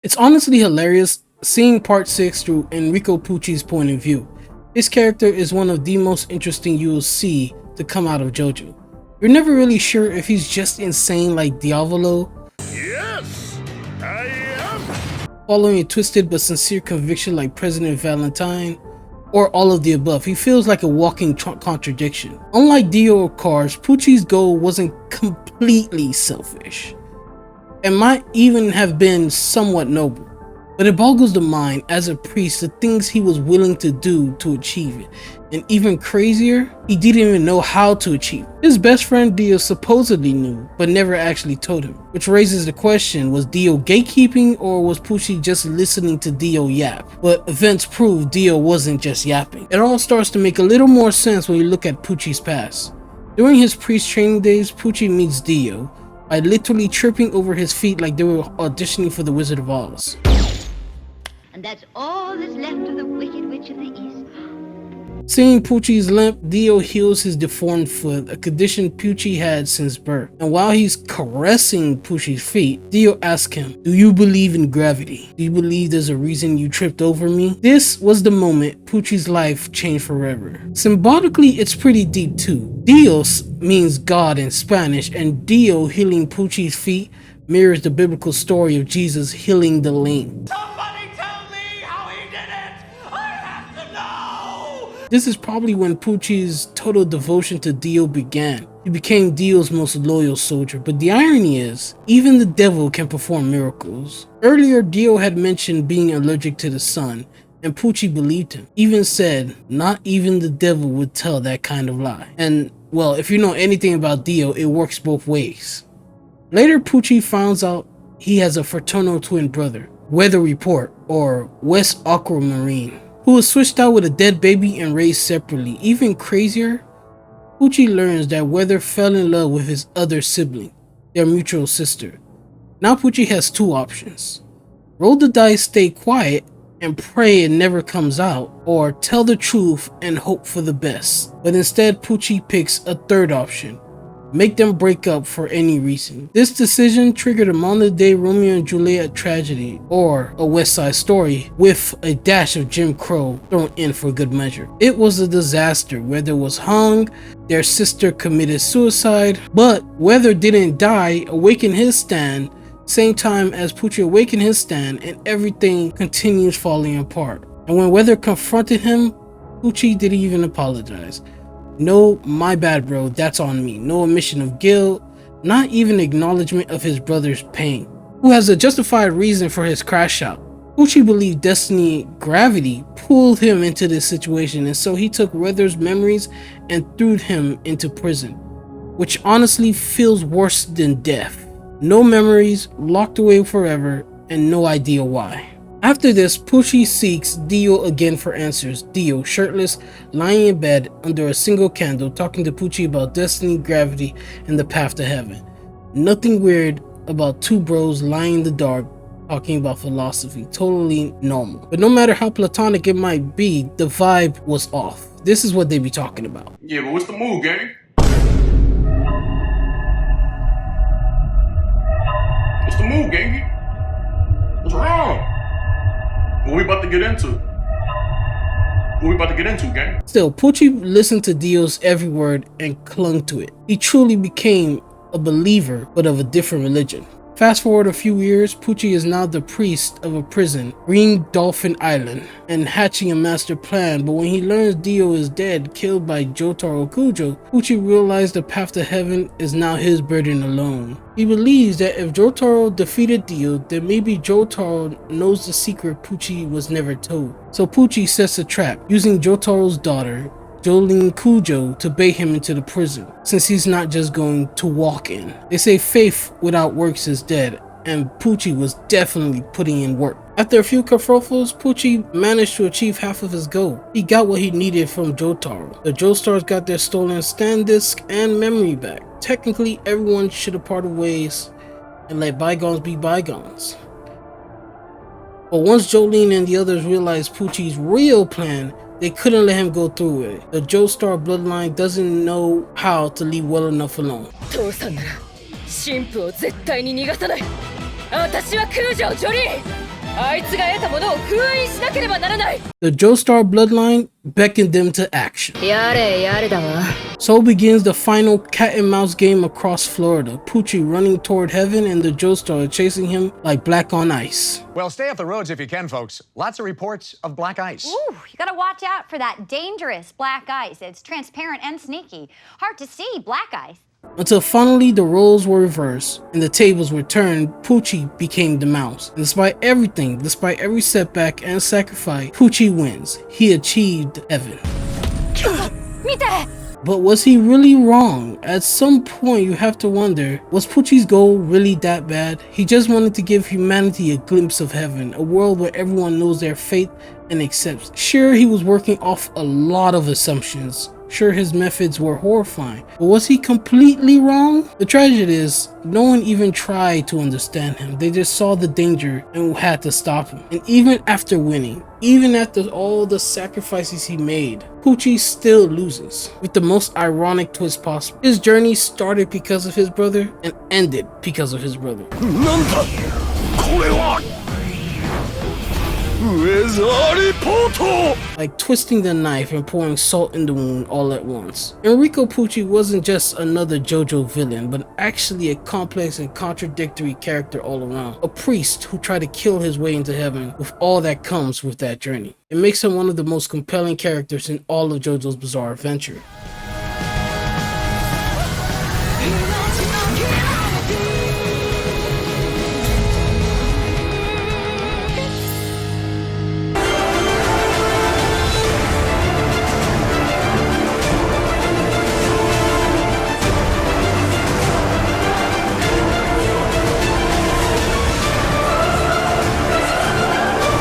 It's honestly hilarious seeing part 6 through Enrico Pucci's point of view. This character is one of the most interesting you'll see to come out of JoJo. You're never really sure if he's just insane like Diavolo, Yes, I am. following a twisted but sincere conviction like President Valentine, or all of the above. He feels like a walking contradiction. Unlike Dio or Cars, Pucci's goal wasn't completely selfish, and might even have been somewhat noble. But it boggles the mind as a priest the things he was willing to do to achieve it. And even crazier, he didn't even know how to achieve it. His best friend Dio supposedly knew, but never actually told him. Which raises the question, was Dio gatekeeping or was Pucci just listening to Dio yap? But events prove Dio wasn't just yapping. It all starts to make a little more sense when you look at Pucci's past. During his priest training days, Pucci meets Dio by literally tripping over his feet like they were auditioning for the Wizard of Oz. And that's all that's left of the Wicked Witch of the East. Seeing Pucci's limp, Dio heals his deformed foot, a condition Pucci had since birth. And while he's caressing Pucci's feet, Dio asks him, "Do you believe in gravity? Do you believe there's a reason you tripped over me?" This was the moment Pucci's life changed forever. Symbolically, it's pretty deep too. Dios means God in Spanish, and Dio healing Pucci's feet mirrors the biblical story of Jesus healing the lame. This is probably when Pucci's total devotion to Dio began. He became Dio's most loyal soldier, but the irony is, even the devil can perform miracles. Earlier, Dio had mentioned being allergic to the sun, and Pucci believed him. Even said, not even the devil would tell that kind of lie. And, well, if you know anything about Dio, it works both ways. Later, Pucci finds out he has a fraternal twin brother, Weather Report, or West Aquamarine, who was switched out with a dead baby and raised separately. Even crazier, Pucci learns that Weather fell in love with his other sibling, their mutual sister. Now Pucci has two options: roll the dice, stay quiet, and pray it never comes out, or tell the truth and hope for the best. But instead, Pucci picks a third option: make them break up for any reason. This decision triggered a modern day Romeo and Juliet tragedy, or a West Side Story, with a dash of Jim Crow thrown in for good measure. It was a disaster. Weather was hung, their sister committed suicide, but Weather didn't die, awakened his stand, same time as Pucci awakened his stand, and everything continues falling apart. And when Weather confronted him, Pucci didn't even apologize. No, my bad bro, that's on me. No admission of guilt, not even acknowledgement of his brother's pain, who has a justified reason for his crash out. Pucci believed destiny, gravity, pulled him into this situation, and so he took Weather's memories and threw him into prison, which honestly feels worse than death. No memories, locked away forever, and no idea why. After this, Pucci seeks Dio again for answers. Dio, shirtless, lying in bed under a single candle, talking to Pucci about destiny, gravity, and the path to heaven. Nothing weird about two bros lying in the dark, talking about philosophy. Totally normal. But no matter how platonic it might be, the vibe was off. This is what they be talking about. Yeah, but what's the move, gang? What's the move, gangy? What's wrong? What we about to get into? Gang? Still, Pucci listened to Dio's every word and clung to it. He truly became a believer, but of a different religion. Fast forward a few years, Pucci is now the priest of a prison, Green Dolphin Island, and hatching a master plan. But when he learns Dio is dead, killed by Jotaro Kujo, Pucci realized the path to heaven is now his burden alone. He believes that if Jotaro defeated Dio, then maybe Jotaro knows the secret Pucci was never told. So Pucci sets a trap, using Jotaro's daughter, Jolene Kujo, to bait him into the prison, since he's not just going to walk in. They say faith without works is dead, and Pucci was definitely putting in work. After a few kerfuffles, Pucci managed to achieve half of his goal. He got what he needed from Jotaro. The Joestars got their stolen stand disc and memory back. Technically, everyone should have parted ways and let bygones be bygones. But once Jolene and the others realized Pucci's real plan, they couldn't let him go through with it. The Joestar bloodline doesn't know how to leave well enough alone. 父さんなら神父を絶対に逃がさない。私は空女ジョリー。The Joestar bloodline beckoned them to action. So begins the final cat and mouse game across Florida. Pucci running toward heaven and the Joestar chasing him like black on ice. Well, stay off the roads if you can, folks. Lots of reports of black ice. Ooh, you gotta watch out for that dangerous black ice. It's transparent and sneaky. Hard to see black ice. Until finally the roles were reversed and the tables were turned, Pucci became the mouse. And despite everything, despite every setback and sacrifice, Pucci wins. He achieved heaven. But was he really wrong? At some point you have to wonder, was Pucci's goal really that bad? He just wanted to give humanity a glimpse of heaven, a world where everyone knows their fate and accepts. Sure, he was working off a lot of assumptions. Sure, his methods were horrifying, but was he completely wrong? The tragedy is, no one even tried to understand him. They just saw the danger and had to stop him. And even after winning, even after all the sacrifices he made, Pucci still loses. With the most ironic twist possible. His journey started because of his brother and ended because of his brother. Like twisting the knife and pouring salt in the wound all at once. Enrico Pucci wasn't just another JoJo villain, but actually a complex and contradictory character all around. A priest who tried to kill his way into heaven with all that comes with that journey. It makes him one of the most compelling characters in all of JoJo's Bizarre Adventure.